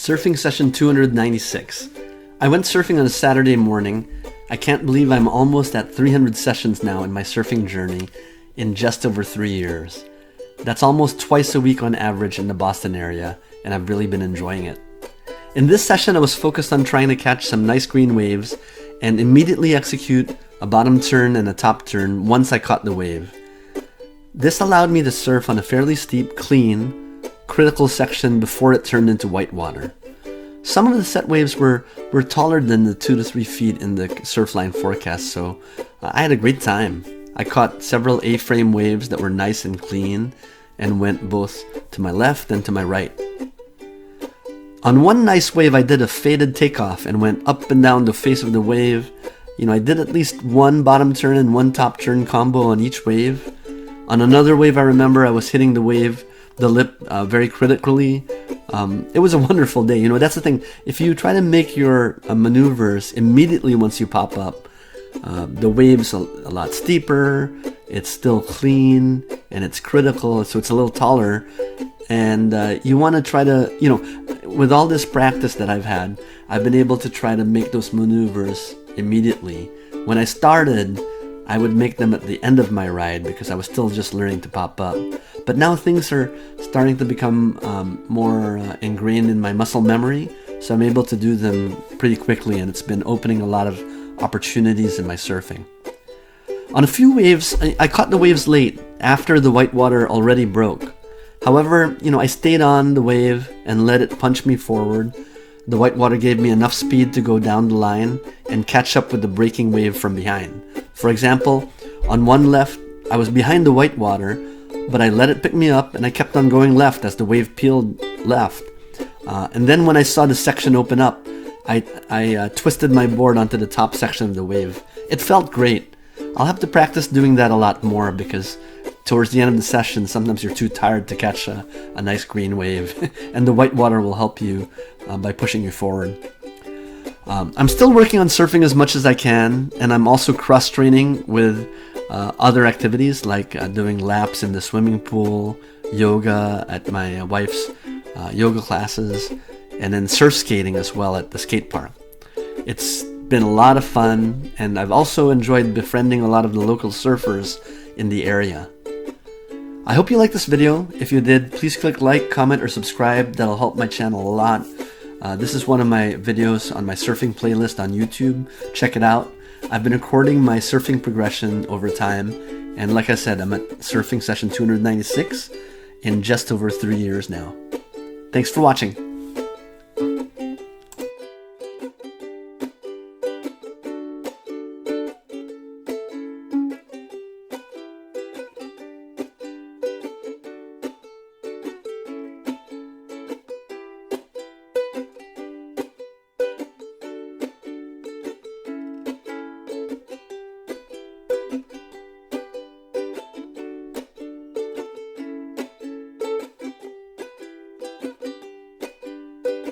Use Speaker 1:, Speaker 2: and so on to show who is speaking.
Speaker 1: Surfing session 296. I went surfing on a Saturday morning. I can't believe I'm almost at 300 sessions now in my surfing journey in just over 3 years. That's almost twice a week on average in the Boston area, and I've really been enjoying it. In this session, I was focused on trying to catch some nice green waves and immediately execute a bottom turn and a top turn once I caught the wave. This allowed me to surf on a fairly steep, clean, critical section before it turned into whitewater. Some of the set waves were taller than the 2 to 3 feet in the surfline forecast, so I had a great time. I caught several A-frame waves that were nice and clean and went both to my left and to my right. On one nice wave, I did a faded takeoff and went up and down the face of the wave. I did at least one bottom turn and one top turn combo on each wave. On another wave, I remember I was hitting the lip very critically. It was a wonderful day. That's the thing. If you try to make your maneuvers immediately once you pop up, the wave's a lot steeper, it's still clean, and it's critical, so it's a little taller. And you want to try to, with all this practice that I've had, I've been able to try to make those maneuvers immediately. When I started, I would make them at the end of my ride because I was still just learning to pop up. But now things are starting to become more ingrained in my muscle memory, so I'm able to do them pretty quickly, and it's been opening a lot of opportunities in my surfing. On a few waves, I caught the waves late, after the whitewater already broke. However, I stayed on the wave and let it punch me forward. The whitewater gave me enough speed to go down the line and catch up with the breaking wave from behind. For example, on one left, I was behind the whitewater, but I let it pick me up and I kept on going left as the wave peeled left. And then when I saw the section open up, I twisted my board onto the top section of the wave. It felt great. I'll have to practice doing that a lot more because towards the end of the session, sometimes you're too tired to catch a nice green wave, and the whitewater will help you by pushing you forward. I'm still working on surfing as much as I can, and I'm also cross-training with other activities like doing laps in the swimming pool, yoga at my wife's yoga classes, and then surf skating as well at the skate park. It's been a lot of fun, and I've also enjoyed befriending a lot of the local surfers in the area. I hope you liked this video. If you did, please click like, comment, or subscribe. That'll help my channel a lot. This is one of my videos on my surfing playlist on YouTube. Check it out. I've been recording my surfing progression over time, and like I said, I'm at surfing session 296 in just over 3 years now. Thanks for watching.